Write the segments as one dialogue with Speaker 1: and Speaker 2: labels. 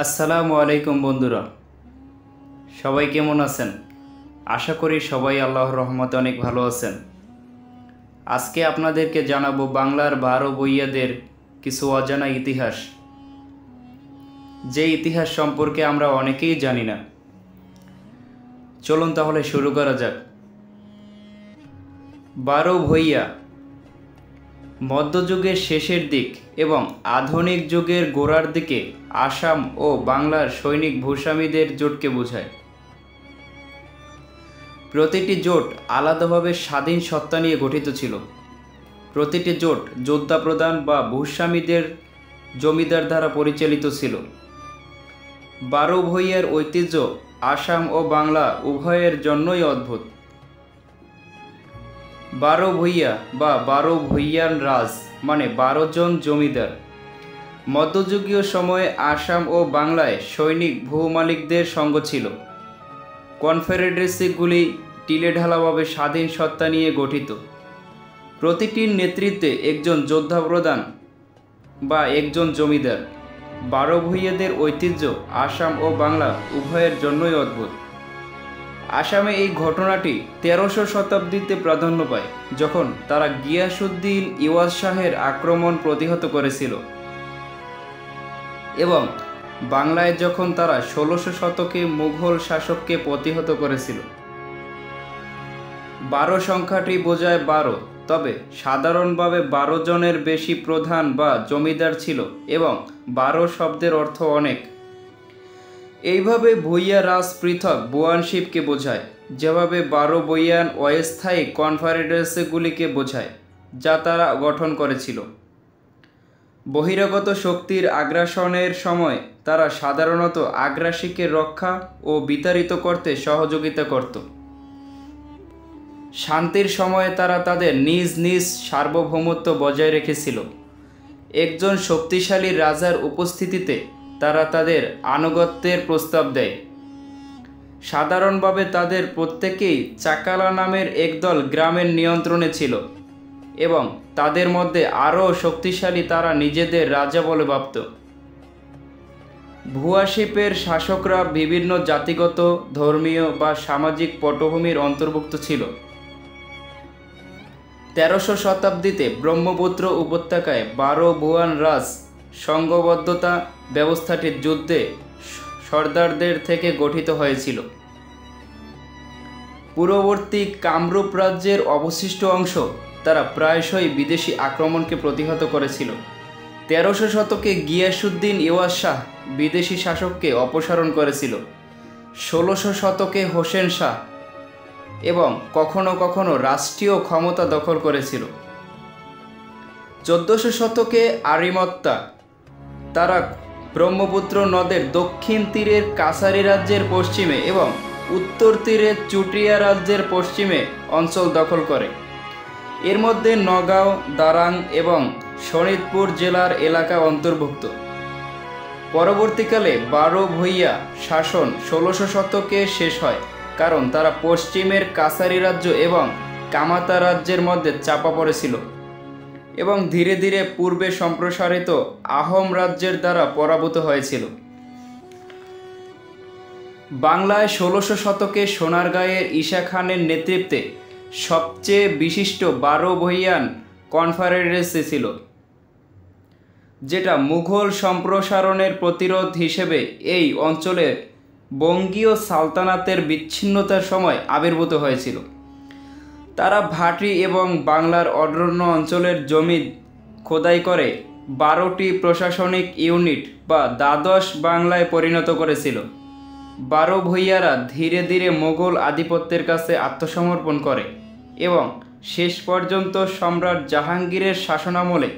Speaker 1: আসসালামু আলাইকুম বন্ধুরা, সবাই কেমন আছেন? আশা করি সবাই আল্লাহর রহমতে অনেক ভালো আছেন। আজকে আপনাদেরকে জানাবো বাংলার 12 ভূঁইয়াদের কিছু অজানা ইতিহাস, যে ইতিহাস সম্পর্কে আমরা অনেকেই জানি না। চলুন তাহলে শুরু করা যাক। 12 ভূঁইয়া মধ্যযুগের শেষের দিক এবং আধুনিক যুগের গোড়ার দিকে আসাম ও বাংলার সৈনিক ভূস্বামীদের জোটকে বোঝায়। প্রতিটি জোট আলাদাভাবে স্বাধীন সত্তা নিয়ে গঠিত ছিল। প্রতিটি জোট যোদ্ধা প্রধান বা ভূস্বামীদের জমিদার দ্বারা পরিচালিত ছিল। 12 ভূঁইয়ার ঐতিহ্য আসাম ও বাংলা উভয়ের জন্যই অদ্ভুত। 12 ভূঁইয়া বা 12 ভূঁইয়ার রাজ মানে 12 জন জমিদার। মধ্যযুগীয় সময়ে আসাম ও বাংলায় সৈনিক ভূমালিকদের সঙ্গ ছিল। কনফেডারেসিগুলি টিলেঢালাভাবে স্বাধীন সত্তা নিয়ে গঠিত। প্রতিটির নেতৃত্বে একজন যোদ্ধা প্রধান বা একজন জমিদার। 12 ভূঁইয়াদের ঐতিহ্য আসাম ও বাংলা উভয়ের জন্যই অদ্ভুত। আসামে এই ঘটনাটি 1300 শতাব্দীতে প্রাধান্য পায়, যখন তারা গিয়াসউদ্দিন ইওয়াজ শাহের আক্রমণ প্রতিহত করেছিল, এবং বাংলায় যখন তারা 1600 শতকে মুঘল শাসককে প্রতিহত করেছিল। 12 সংখ্যাটি বোঝায় 12, তবে সাধারণভাবে 12 জনের বেশি প্রধান বা জমিদার ছিল এবং 12 শব্দের অর্থ অনেক। এইভাবে ভূঁইয়া রাজ পৃথক বোয়ানশিপকে বোঝায়, যেভাবে 12 ভূঁইয়ান অস্থায়ী কনফেডারেসিগুলিকে বোঝায় যা তারা গঠন করেছিল। বহিরাগত শক্তির আগ্রাসনের সময় তারা সাধারণত আগ্রাসীকে রক্ষা ও বিতাড়িত করতে সহযোগিতা করত। শান্তির সময়ে তারা তাদের নিজ নিজ সার্বভৌমত্ব বজায় রেখেছিল। একজন শক্তিশালী রাজার উপস্থিতিতে তারা তাদের আনুগত্যের প্রস্তাব দেয়। সাধারণভাবে তাদের প্রত্যেকেই চাকালা নামের একদল গ্রামের নিয়ন্ত্রণে ছিল, এবং তাদের মধ্যে আরও শক্তিশালী তারা নিজেদের রাজা বলে ভাবত। ভূয়াশিপের শাসকরা বিভিন্ন জাতিগত, ধর্মীয় বা সামাজিক পটভূমির অন্তর্ভুক্ত ছিল। 1300 শতাব্দীতে ব্রহ্মপুত্র উপত্যকায় 12 ভূঁইয়ান রাজ সংঘবদ্ধতা ব্যবস্থাটি যুদ্ধে সর্দারদের থেকে গঠিত হয়েছিল। পূর্ববর্তী কামরূপ রাজ্যের অবশিষ্ট অংশ তারা প্রায়শই বিদেশি আক্রমণকে প্রতিহত করেছিল। 1300 শতকে গিয়াসউদ্দিন ইওয়াজ শাহ বিদেশি শাসককে অপসারণ করেছিল। 1600 শতকে হোসেন শাহ এবং কখনো কখনো রাষ্ট্রীয় ক্ষমতা দখল করেছিল। 1400 শতকে আরিমত্তা তারা ব্রহ্মপুত্র নদের দক্ষিণ তীরের কাছারি রাজ্যের পশ্চিমে এবং উত্তর তীরে চুটিয়া রাজ্যের পশ্চিমে অঞ্চল দখল করে। এর মধ্যে নগাঁও, দারাং এবং শোণিতপুর জেলার এলাকা অন্তর্ভুক্ত। পরবর্তীকালে 12 ভূঁইয়া শাসন 1600 শতকে শেষ হয়, কারণ তারা পশ্চিমের কাছারি রাজ্য এবং কামাতা রাজ্যের মধ্যে চাপা পড়েছিল এবং ধীরে ধীরে পূর্বে সম্প্রসারিত আহোম রাজ্যের দ্বারা পরাভূত হয়েছিল। বাংলায় 1600 শতকে সোনারগাঁয়ের ঈশা খানের নেতৃত্বে সবচেয়ে বিশিষ্ট 12 ভূঁইয়ান কনফেডারেসি ছিল, যেটা মুঘল সম্প্রসারণের প্রতিরোধ হিসেবে এই অঞ্চলের বঙ্গীয় সালতানাতের বিচ্ছিন্নতার সময় আবির্ভূত হয়েছিল। তারা ভাটি এবং বাংলার অন্যান্য অঞ্চলের জমি খোদাই করে 12টি প্রশাসনিক ইউনিট বা দ্বাদশ বাংলায় পরিণত করেছিল। 12 ভূঁইয়ারা ধীরে ধীরে মোগল আধিপত্যের কাছে আত্মসমর্পণ করে এবং শেষ পর্যন্ত সম্রাট জাহাঙ্গীরের শাসনামলে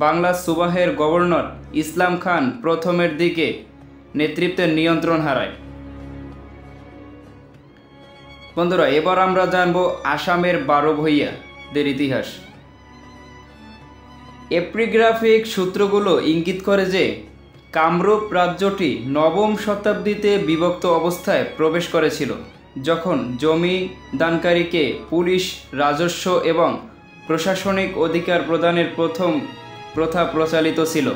Speaker 1: বাংলা সুবাহের গভর্নর ইসলাম খান প্রথমের দিকে নেতৃত্বের নিয়ন্ত্রণ হারায়। বন্ধুরা, এবার আমরা জানব আসামের 12 ভূঁইয়াদের ইতিহাস। এপিগ্রাফিক সূত্রগুলো ইঙ্গিত করে যে কামরূপ রাজ্যটি 9ম শতাব্দীতে বিভক্ত অবস্থায় প্রবেশ করেছিল, যখন জমি দানকারীকে পুলিশ, রাজস্ব এবং প্রশাসনিক অধিকার প্রদানের প্রথম প্রথা প্রচলিত ছিল।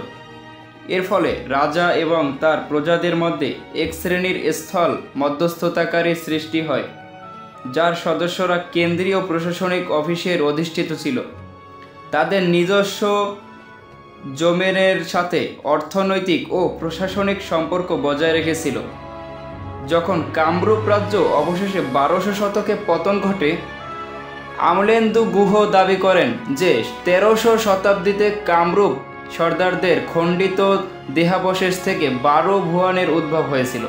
Speaker 1: এর ফলে রাজা এবং তার প্রজাদের মধ্যে এক শ্রেণীর স্থল মধ্যস্থতাকারী সৃষ্টি হয়, যার সদস্যরা কেন্দ্রীয় প্রশাসনিক অফিসের অধিষ্ঠিত ছিল। তাদের নিজস্ব জমিনের সাথে অর্থনৈতিক ও প্রশাসনিক সম্পর্ক বজায় রেখেছিল। যখন কামরূপ রাজ্য অবশেষে 1200 শতকে পতন ঘটে, অমলেন্দু গুহ দাবি করেন যে 1300 শতাব্দীতে কামরূপ সর্দারদের খণ্ডিত দেহাবশেষ থেকে 12 ভুয়ানের উদ্ভব হয়েছিল।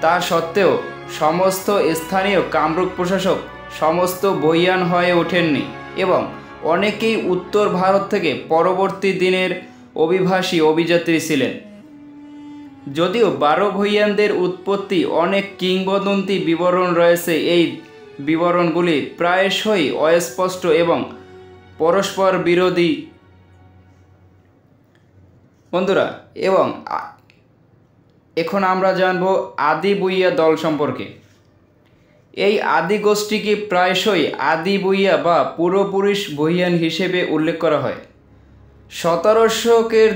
Speaker 1: তা সত্ত্বেও সমস্ত স্থানীয় কামরূপ প্রশাসক সমস্ত বহিয়ান হয়ে ওঠেননি এবং অনেকেই উত্তর ভারত থেকে পরবর্তী দিনের অভিবাসী অভিযাত্রী ছিলেন। যদিও 12 ভুইয়ানদের উৎপত্তি অনেক কিংবদন্তি বিবরণ রয়েছে, এই বিবরণগুলি প্রায়শই অস্পষ্ট এবং পরস্পর বিরোধী। বন্ধুরা, এবং এখন আমরা জানব আদি ভুইয়া দল সম্পর্কে। এই আদি গোষ্ঠীকে প্রায়শই আদি ভুইয়া বা পূর্বপুরুষ ভুইয়ান হিসেবে উল্লেখ করা হয়। 17 শতকের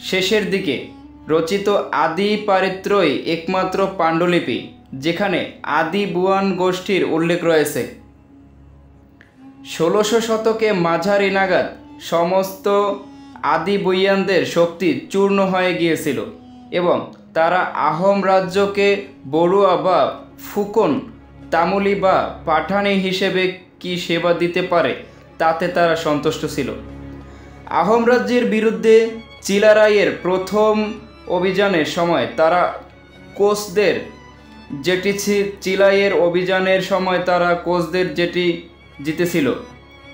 Speaker 1: শেষের দিকে রচিত আদি পারিত্রই একমাত্র পাণ্ডুলিপি যেখানে আদি ভুয়ান গোষ্ঠীর উল্লেখ রয়েছে। 1600 শতকে মাঝারি নাগাদ সমস্ত আদি ভুইয়ানদের শক্তি চূর্ণ হয়ে গিয়েছিল এবং তারা আহোম রাজ্যকে বড়ুয়া বা ফুকন, তামুলি বা পাঠানি হিসেবে কি সেবা দিতে পারে তাতে তারা সন্তুষ্ট ছিল। আহোম রাজ্যের বিরুদ্ধে চিলারাইয়ের প্রথম অভিযানের সময় তারা কোচদের যেটি জিতেছিল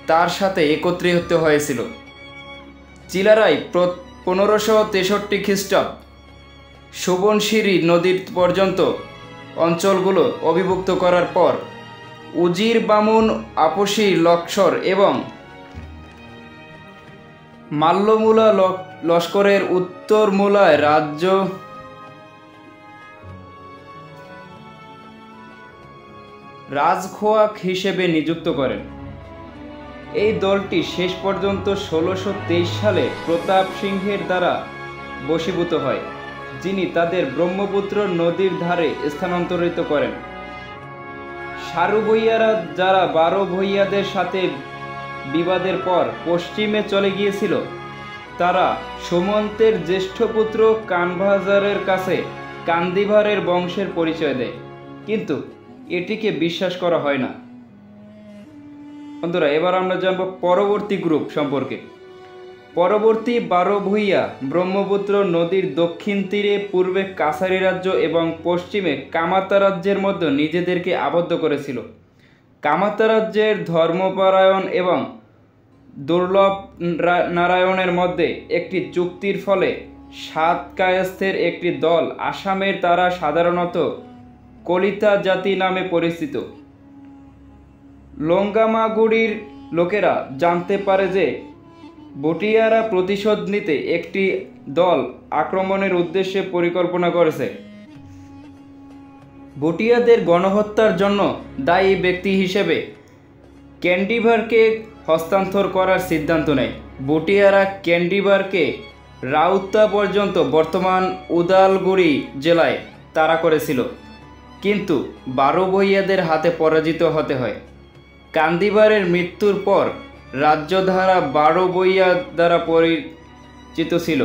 Speaker 1: তার সাথে একত্রিত হয়েছিল। চিলারাই 1563 খ্রিস্টাব্দ সুবনশিরি নদীর পর্যন্ত অঞ্চলগুলো অবিভক্ত করার পর উজির বামুন, আপসি, লস্কর এবং মাল্যমূলা লস্করের উত্তর মূলায় রাজখোয়াক হিসেবে নিযুক্ত করেন। এই দলটি শেষ পর্যন্ত 1623 সালে প্রতাপ সিংহের দ্বারা বশীভূত হয়, যিনি তাদের ব্রহ্মপুত্র নদীর ধারে স্থানান্তরিত করেন। সারু ভুইয়ারা, যারা 12 ভুইয়াদের সাথে বিবাদের পর পশ্চিমে চলে গিয়েছিল, তারা সুমন্তের জ্যেষ্ঠ পুত্র কানভাজারের কাছে কান্দিভারের বংশের পরিচয় দেয়, কিন্তু এটিকে বিশ্বাস করা হয় না। বন্ধুরা, এবার আমরা জানব পরবর্তী গ্রুপ সম্পর্কে। পরবর্তী 12 ভুইয়া ব্রহ্মপুত্র নদীর দক্ষিণ তীরে পূর্বে কাছারি রাজ্য এবং পশ্চিমে কামাতা রাজ্যের মধ্যে নিজেদেরকে আবদ্ধ করেছিল। কামাতা রাজ্যের ধর্মপরায়ণ এবং দুর্লভ নারায়ণের মধ্যে একটি চুক্তির ফলে 7 কায়স্থের একটি দল আসামের, তারা সাধারণত কলিতা জাতি নামে পরিচিত। লঙ্গামাগুড়ির লোকেরা জানতে পারে যে ভুটিয়ারা প্রতিশোধ নিতে একটি দল আক্রমণের উদ্দেশ্যে পরিকল্পনা করেছে। ভুটিয়াদের গণহত্যার জন্য দায়ী ব্যক্তি হিসেবে ক্যান্ডিভারকে হস্তান্তর করার সিদ্ধান্ত নেয়। ভুটিয়ারা ক্যান্ডিভারকে রাউতা পর্যন্ত বর্তমান উদালগুড়ি জেলায় তাড়া করেছিল, কিন্তু 12 ভুইয়াদের হাতে পরাজিত হতে হয়। কান্দিভারের মৃত্যুর পর রাজ্যধারা 12 ভুইয়া দ্বারা পরিচিত ছিল।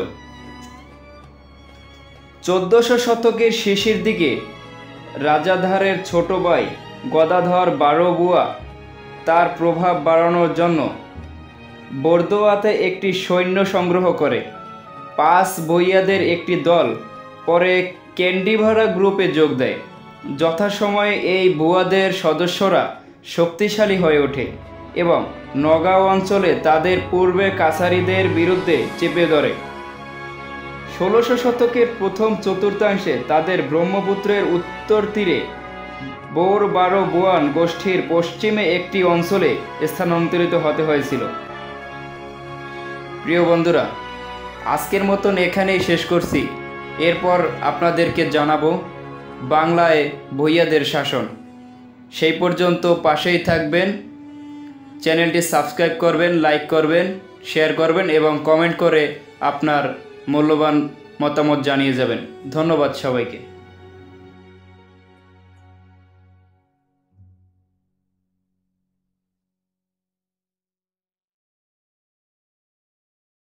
Speaker 1: 1400 শতকের শেষের দিকে রাজাধারের ছোট ভাই গদাধর 12 ভুয়া তার প্রভাব বাড়ানোর জন্য বরদোয়াতে একটি সৈন্য সংগ্রহ করে। 5 ভুইয়াদের একটি দল পরে ক্যান্ডিভারা গ্রুপে যোগ দেয়। যথাসময়ে এই ভুয়াদের সদস্যরা শক্তিশালী হয়ে ওঠে এবং নগাঁও অঞ্চলে তাদের পূর্বে কাছারিদের বিরুদ্ধে চেপে ধরে। 1600 শতকের প্রথম চতুর্থাংশে তাদের ব্রহ্মপুত্রের উত্তর তীরে বোর 12 ভুয়ান গোষ্ঠীর পশ্চিমে একটি অঞ্চলে স্থানান্তরিত হতে হয়েছিল। প্রিয় বন্ধুরা, আজকের মতন এখানেই শেষ করছি। এরপর আপনাদেরকে জানাবো বাংলায় ভুইয়াদের শাসন। সেই পর্যন্ত পাশেই থাকবেন। চ্যানেলটি সাবস্ক্রাইব করবেন, লাইক করবেন, শেয়ার করবেন এবং কমেন্ট করে আপনার মূল্যবান মতামত জানিয়ে যাবেন। ধন্যবাদ সবাইকে।